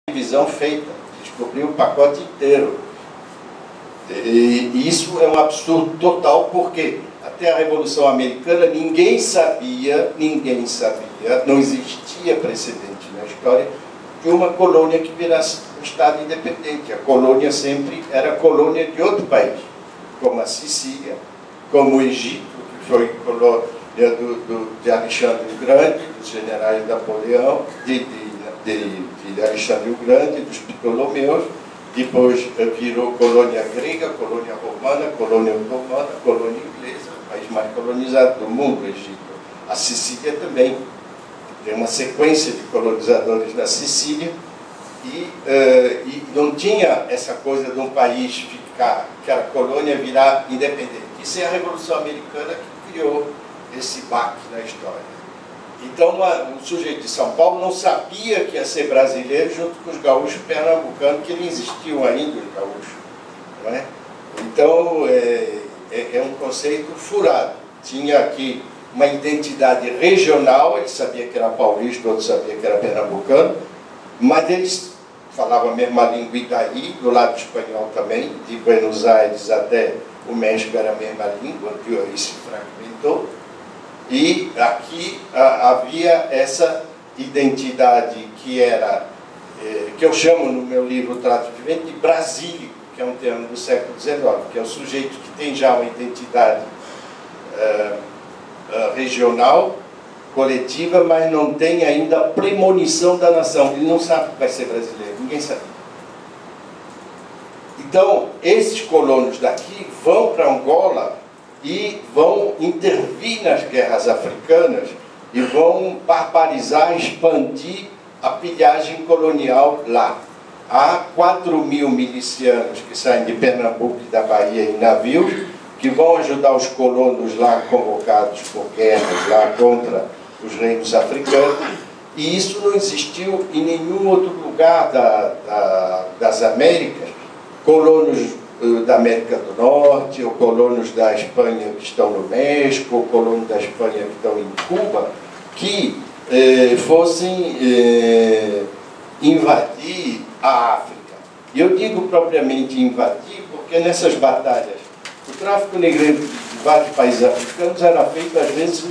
divisão feita, descobriu o pacote inteiro. E isso é um absurdo total, porque até a Revolução Americana ninguém sabia, não existia precedente na história de uma colônia que virasse um Estado independente. A colônia sempre era colônia de outro país, como a Sicília, como o Egito, que foi colônia de Alexandre o Grande, dos generais Napoleão, de Alexandre o Grande, dos Ptolomeus. Depois virou colônia grega, colônia romana, colônia otomana, colônia inglesa, o país mais colonizado do mundo, o Egito. A Sicília também tem uma sequência de colonizadores na Sicília e não tinha essa coisa de um país ficar, que a colônia virar independente. Isso é a Revolução Americana que criou esse baque na história. Então, o sujeito de São Paulo não sabia que ia ser brasileiro junto com os gaúchos pernambucanos, que não existiam ainda os gaúchos. Não é? Então, é um conceito furado. Tinha aqui uma identidade regional, ele sabia que era paulista, outro sabia que era pernambucano, mas eles falavam a mesma língua, e daí, do lado espanhol também, de Buenos Aires até o México era a mesma língua, que aí se fragmentou. E aqui havia essa identidade que era, que eu chamo no meu livro Trato de Vento, de brasílico, que é um termo do século XIX, que é o sujeito que tem já uma identidade regional, coletiva, mas não tem ainda a premonição da nação. Ele não sabe que vai ser brasileiro, ninguém sabia. Então, esses colonos daqui vão para Angola e vão intervir nas guerras africanas e vão barbarizar, expandir a pilhagem colonial lá. Há 4.000 milicianos que saem de Pernambuco e da Bahia em navios, que vão ajudar os colonos lá convocados por guerras lá contra os reinos africanos, e isso não existiu em nenhum outro lugar das Américas. Colonos da América do Norte, ou colonos da Espanha que estão no México, ou colonos da Espanha que estão em Cuba, que fossem invadir a África. E eu digo propriamente invadir, porque nessas batalhas, o tráfico negreiro de vários países africanos era feito, às vezes,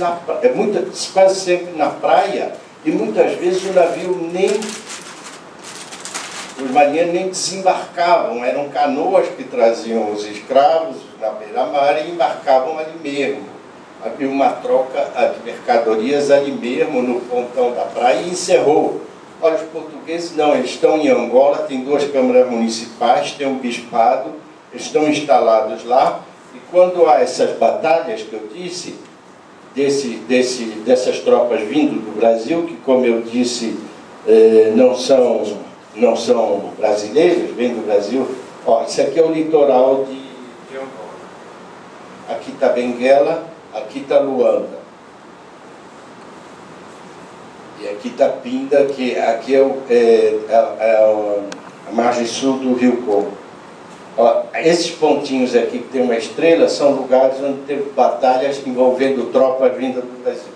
quase sempre na praia, e muitas vezes o navio os marinheiros nem desembarcavam, eram canoas que traziam os escravos na beira-mar e embarcavam ali mesmo. Havia uma troca de mercadorias ali mesmo, no pontão da praia, e encerrou. Olha, os portugueses não, eles estão em Angola, tem 2 câmaras municipais, tem um bispado, eles estão instalados lá, e quando há essas batalhas que eu disse, dessas tropas vindo do Brasil, que, como eu disse, não são brasileiros, vêm do Brasil. Ó, isso aqui é o litoral de Angola. Aqui está Benguela, aqui está Luanda. E aqui está Pinda, que aqui é a margem sul do Rio Congo. Ó, esses pontinhos aqui que tem uma estrela são lugares onde teve batalhas envolvendo tropas vindas do Brasil.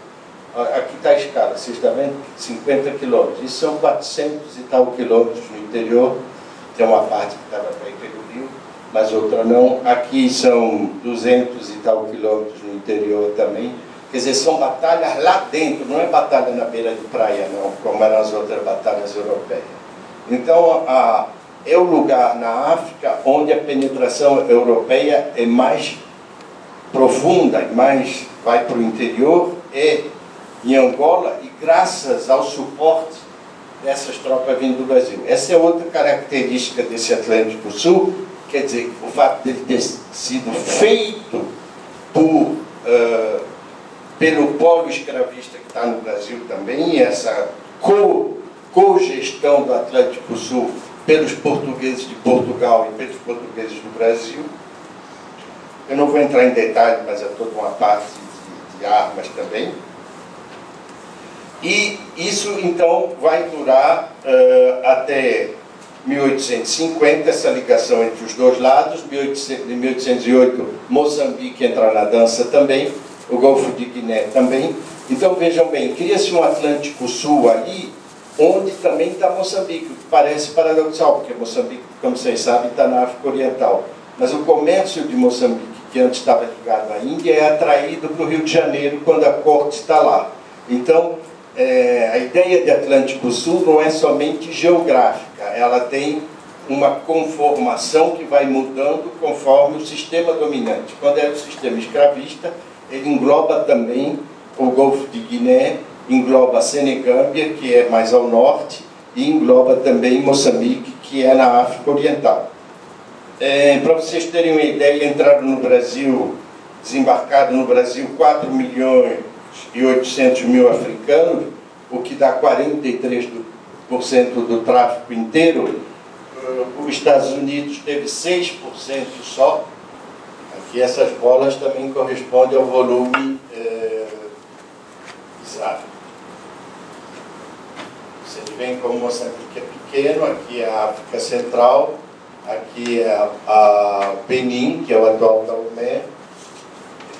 Aqui está a escala, vocês estão vendo? 50 quilômetros. Isso são 400 e tal quilômetros no interior. Tem uma parte que estava para ir pelo rio, mas outra não. Aqui são 200 e tal quilômetros no interior também. Quer dizer, são batalhas lá dentro, não é batalha na beira de praia, não, como eram as outras batalhas europeias. Então, é o lugar na África onde a penetração europeia é mais profunda, mais vai para o interior, em Angola, e graças ao suporte dessas tropas vindo do Brasil. Essa é outra característica desse Atlântico Sul, quer dizer, o fato de ele ter sido feito pelo polo escravista que está no Brasil também, e essa cogestão do Atlântico Sul pelos portugueses de Portugal e pelos portugueses do Brasil. Eu não vou entrar em detalhe, mas é toda uma parte de armas também. E isso, então, vai durar até 1850, essa ligação entre os dois lados. Em 1808, Moçambique entra na dança também, o Golfo de Guiné também. Então, vejam bem, cria-se um Atlântico Sul ali onde também está Moçambique, o que parece paradoxal, porque Moçambique, como vocês sabem, está na África Oriental. Mas o comércio de Moçambique, que antes estava ligado à Índia, é atraído para o Rio de Janeiro quando a corte está lá. Então, a ideia de Atlântico Sul não é somente geográfica, ela tem uma conformação que vai mudando conforme o sistema dominante. Quando é o sistema escravista, ele engloba também o Golfo de Guiné, engloba a Senegâmbia, que é mais ao norte, e engloba também Moçambique, que é na África Oriental. Para vocês terem uma ideia, entraram no Brasil, desembarcaram no Brasil 4.800.000 africanos, o que dá 43% do tráfico inteiro. Os Estados Unidos teve 6% só. Aqui essas bolas também correspondem ao volume exato. Vocês veem como Moçambique é pequeno, aqui é a África Central, aqui é a Benin, que é o atual Dahomey,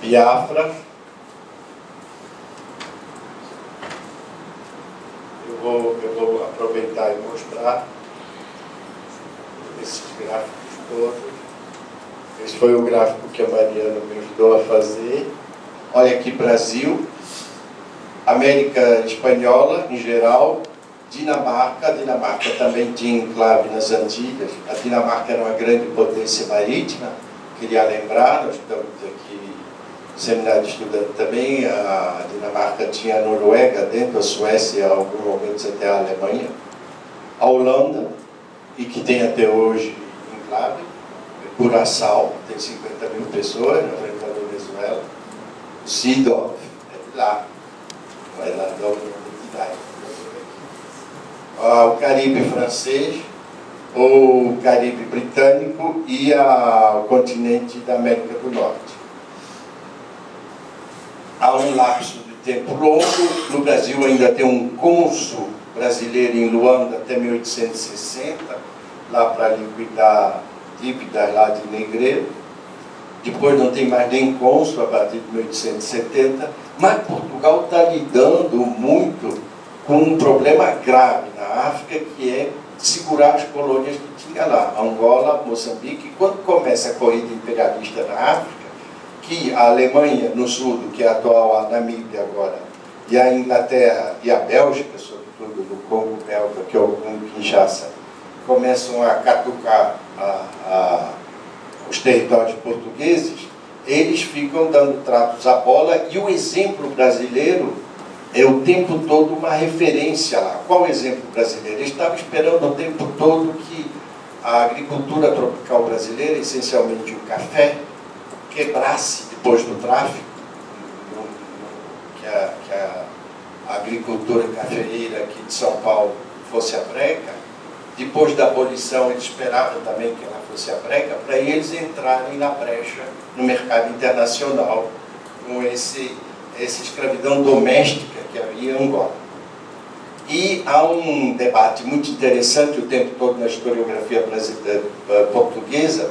Biafra. Eu vou aproveitar e mostrar esses gráficos todos. Esse foi o gráfico que a Mariana me ajudou a fazer. Olha aqui, Brasil, América Espanhola em geral, Dinamarca. A Dinamarca também tinha enclave nas Antilhas. A Dinamarca era uma grande potência marítima. Queria lembrar, nós estamos aqui no seminário de estudante também, a Dinamarca tinha a Noruega dentro, a Suécia, em alguns momentos até a Alemanha, a Holanda, e que tem até hoje enclave, Curaçao, tem 50.000 pessoas na frente da Venezuela, Seedorf, é de lá, não é lá da União Europeia. O Caribe francês, o Caribe britânico e o continente da América do Norte. Há um lapso de tempo longo, no Brasil ainda tem um cônsul brasileiro em Luanda até 1860, lá para liquidar dívidas lá de negreiro. Depois não tem mais nem cônsul a partir de 1870, mas Portugal está lidando muito com um problema grave na África, que é segurar as colônias que tinha lá, Angola, Moçambique. E quando começa a corrida imperialista na África, que a Alemanha no sul, que é a atual Namíbia agora, e a Inglaterra e a Bélgica, sobretudo do Congo belga, que é o Congo Kinshasa, começam a catucar os territórios portugueses, eles ficam dando tratos à bola, e o exemplo brasileiro é o tempo todo uma referência lá. Qual o exemplo brasileiro? Eles estavam esperando o tempo todo que a agricultura tropical brasileira, essencialmente o café, quebrasse depois do tráfico, que a agricultura cafeeira aqui de São Paulo fosse a breca. Depois da abolição, eles esperavam também que ela fosse a breca, para eles entrarem na brecha no mercado internacional com essa escravidão doméstica que havia em Angola. E há um debate muito interessante o tempo todo na historiografia brasileira, portuguesa.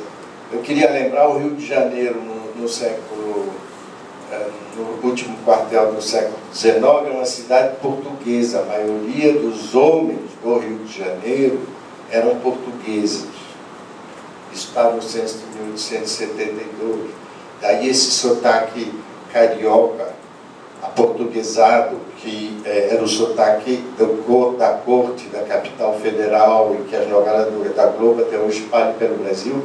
Eu queria lembrar o Rio de Janeiro no último quartel do século XIX, é uma cidade portuguesa. A maioria dos homens do Rio de Janeiro eram portugueses. Isso está no censo de 1872. Daí esse sotaque carioca, aportuguesado, que era o sotaque da corte da capital federal, e que as novelas da Globo até hoje espalham pelo Brasil.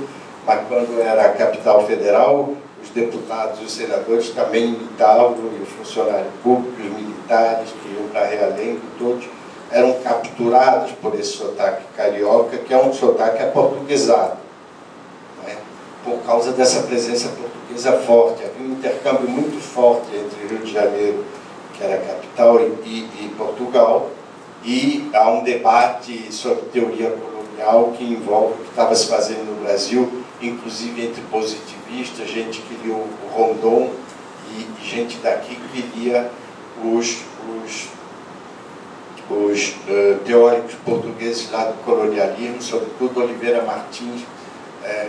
Mas quando era a capital federal, os deputados e os senadores também imitavam, e os funcionários públicos, os militares que iam para Realengo, todos eram capturados por esse sotaque carioca, que é um sotaque aportuguesado, não é? Por causa dessa presença portuguesa forte. Havia um intercâmbio muito forte entre Rio de Janeiro, que era a capital, e Portugal, e há um debate sobre teoria colonial que envolve o que estava se fazendo no Brasil, inclusive entre positivistas, gente que lia o Rondon, e gente daqui que lia os teóricos portugueses lá do colonialismo, sobretudo Oliveira Martins,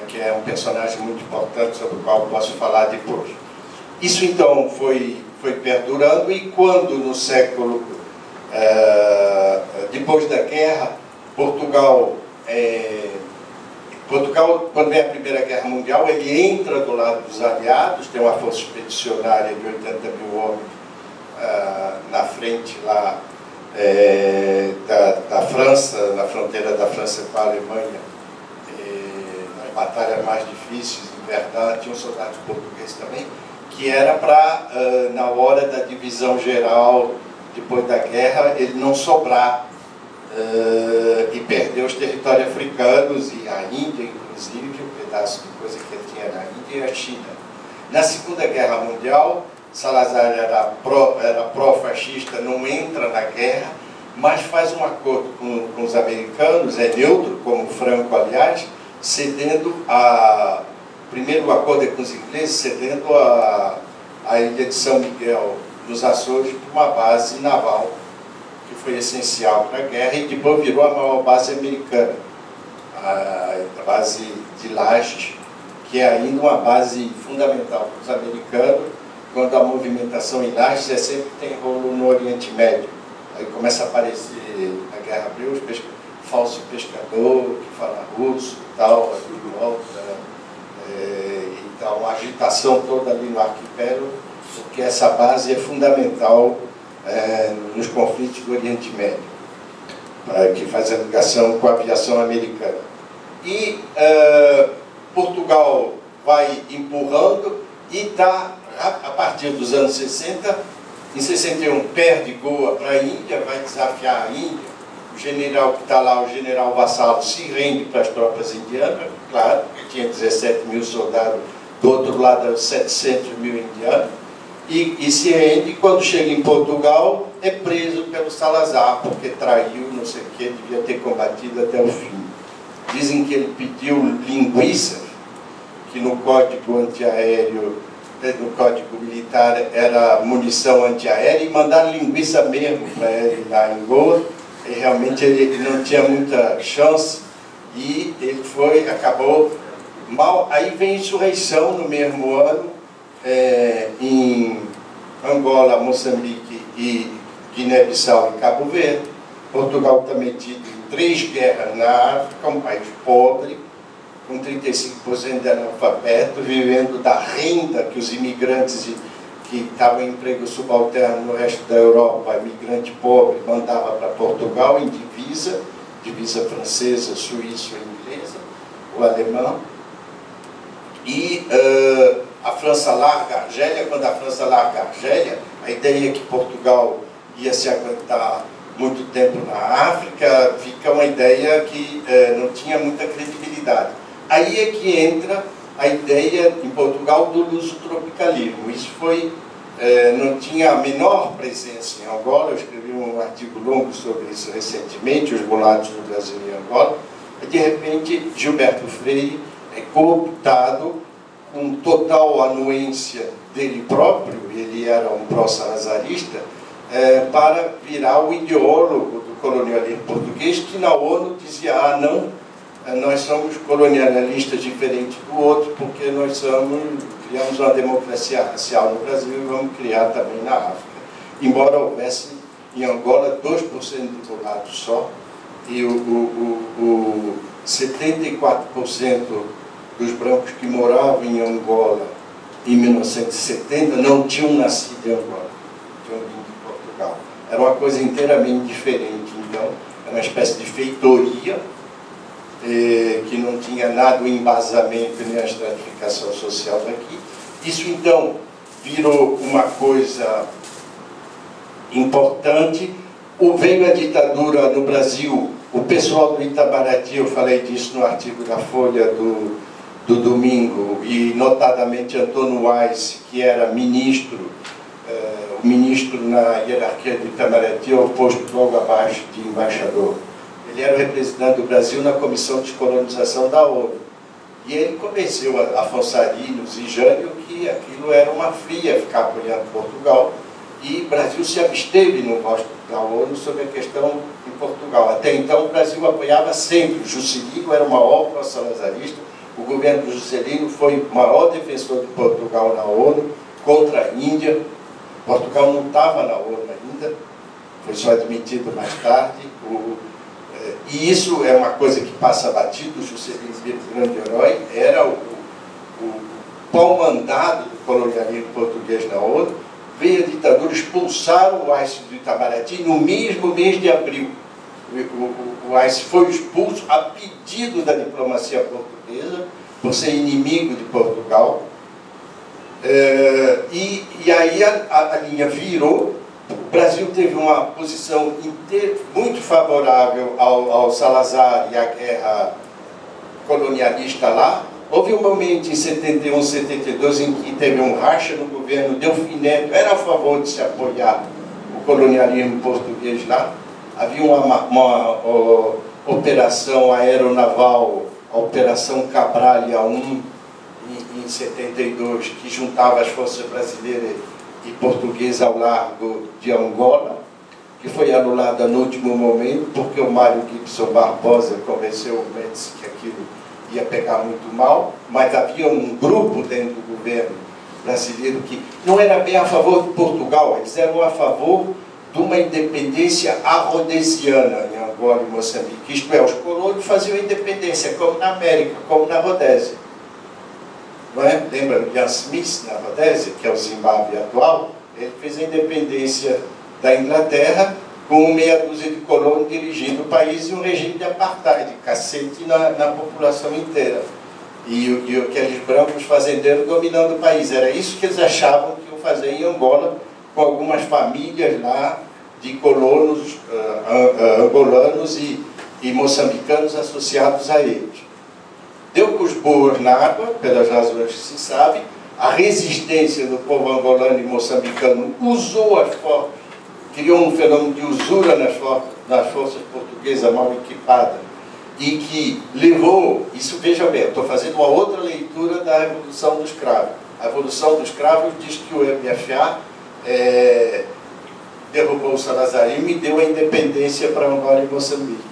que é um personagem muito importante sobre o qual eu posso falar depois. Isso então foi perdurando, e quando no século Depois da guerra, Portugal, quando vem a Primeira Guerra Mundial, ele entra do lado dos aliados, tem uma força expedicionária de 80 mil homens na frente lá da França, na fronteira da França com a Alemanha, nas batalhas mais difíceis, em Verdun, tinha um soldado português também, que era para, na hora da divisão geral, depois da guerra, ele não sobrar e perder os territórios africanos e a Índia, inclusive, um pedaço de coisa que ele tinha na Índia e a China. Na Segunda Guerra Mundial, Salazar era pró-fascista, não entra na guerra, mas faz um acordo com os americanos, é neutro, como Franco, aliás, cedendo primeiro o acordo é com os ingleses, cedendo a ilha de São Miguel dos Açores para uma base naval, que foi essencial para a guerra, e depois virou a maior base americana, a base de Lajes, que é ainda uma base fundamental para os americanos, quando a movimentação em Lajes sempre tem rolo no Oriente Médio. Aí começa a aparecer, na Guerra Fria, falso pescador, que fala russo e tal, tudo volta, então a agitação toda ali no arquipélago, porque essa base é fundamental nos conflitos do Oriente Médio, que faz a ligação com a aviação americana. E Portugal vai empurrando e está, a partir dos anos 60, em 61 perde Goa para a Índia, vai desafiar a Índia. O general que está lá, o general Vassalo, se rende para as tropas indianas, claro, porque tinha 17 mil soldados, do outro lado 700 mil indianos, e se rende, e quando chega em Portugal, é preso pelo Salazar, porque traiu, não sei o que, devia ter combatido até o fim. Dizem que ele pediu linguiça, que no código antiaéreo, no código militar, era munição antiaérea, e mandaram linguiça mesmo para ele lá em Goa, e realmente ele não tinha muita chance, e ele acabou mal. Aí vem a insurreição no mesmo ano, em Angola, Moçambique e Guiné-Bissau e Cabo Verde. Portugal está metido em 3 guerras na África, um país pobre, com 35% de analfabeto, vivendo da renda que os imigrantes que estavam em emprego subalterno no resto da Europa, imigrante pobre, mandava para Portugal em divisa francesa, suíça ou inglesa, ou alemã. E a França larga a Argélia. Quando a França larga a Argélia, a ideia é que Portugal ia se aguentar muito tempo na África, fica uma ideia que não tinha muita credibilidade. Aí é que entra a ideia em Portugal do lusotropicalismo. Isso não tinha a menor presença em Angola. Eu escrevi um artigo longo sobre isso recentemente, os mulatos no Brasil e Angola. E de repente, Gilberto Freire é cooptado com total anuência dele próprio, ele era um pró-salazarista, para virar o ideólogo do colonialismo português, que na ONU dizia, não, nós somos colonialistas diferentes do outro, porque nós criamos uma democracia racial no Brasil e vamos criar também na África. Embora houvesse em Angola 2% de mulatos só, e 74% dos brancos que moravam em Angola em 1970 não tinham nascido em Angola, tinham vindo de Portugal. Era uma coisa inteiramente diferente, então, era uma espécie de feitoria que não tinha nada o embasamento nem a estratificação social daqui. Isso, então, virou uma coisa importante. Veio a ditadura no Brasil, o pessoal do Itamaraty, eu falei disso no artigo da Folha do domingo, e notadamente Antônio Weiss, que era ministro, o ministro na hierarquia do Itamaraty, o posto logo abaixo de embaixador. Ele era o representante do Brasil na Comissão de Descolonização da ONU. E ele convenceu Afonso Arinos e Jânio que aquilo era uma fria ficar apoiando Portugal, e o Brasil se absteve no voto da ONU sobre a questão em Portugal. Até então o Brasil apoiava sempre. O Juscelino era o maior pró-salazarista, o governo do Juscelino foi o maior defensor de Portugal na ONU, contra a Índia. Portugal não estava na ONU ainda, foi só admitido mais tarde. E isso é uma coisa que passa batido. O Juscelino Filho, grande herói, era o pau-mandado do colonialismo português na ONU. Veio a ditadura, expulsaram o Aécio do Itamaraty no mesmo mês de abril. O Aécio foi expulso a pedido da diplomacia portuguesa, por ser inimigo de Portugal. E aí a linha virou. O Brasil teve uma posição muito favorável ao Salazar e à guerra colonialista lá. Houve um momento em 71, 72 em que teve um racha no governo. Delfim Neto era a favor de se apoiar o colonialismo português lá. Havia uma operação aeronaval, a Operação Cabralha 1, em 72, que juntava as forças brasileiras e portuguesa ao largo de Angola, que foi anulada no último momento, porque o Mário Gibson Barbosa convenceu o Médici que aquilo ia pegar muito mal, mas havia um grupo dentro do governo brasileiro que não era bem a favor de Portugal, eles eram a favor de uma independência arrodesiana em Angola e Moçambique, isto é, os colonos faziam independência, como na América, como na Rodésia. Não é? Lembra do Ian Smith na Rodésia, que é o Zimbábue atual? Ele fez a independência da Inglaterra com meia dúzia de colonos dirigindo o país e um regime de apartheid, cacete na população inteira. E aqueles brancos fazendeiros dominando o país. Era isso que eles achavam que iam fazer em Angola, com algumas famílias lá de colonos angolanos e moçambicanos associados a eles. Deu com os bois na água, pelas razões que se sabe. A resistência do povo angolano e moçambicano usou as forças, criou um fenômeno de usura nas forças portuguesas mal equipadas, e que levou, isso veja bem, eu estou fazendo uma outra leitura da Revolução dos Cravos. A Revolução dos Cravos diz que o MFA derrubou o salazarismo e deu a independência para Angola e Moçambique.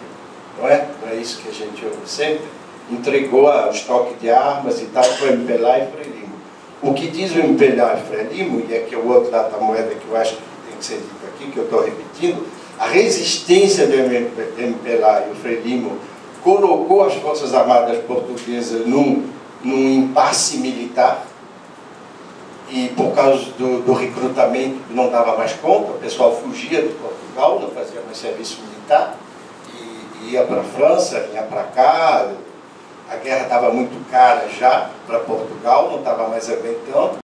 Não é? Não é isso que a gente ouve sempre? Entregou o estoque de armas e tal para o MPLA e Frelimo. O que diz o MPLA e Frelimo, e é que o outro lado da moeda que eu acho que tem que ser dito aqui, que eu estou repetindo, a resistência do MPLA e o Frelimo colocou as Forças Armadas Portuguesas num impasse militar, e por causa do recrutamento que não dava mais conta, o pessoal fugia de Portugal, não fazia mais serviço militar, e ia para a França, vinha para cá. A guerra estava muito cara já para Portugal, não estava mais aguentando.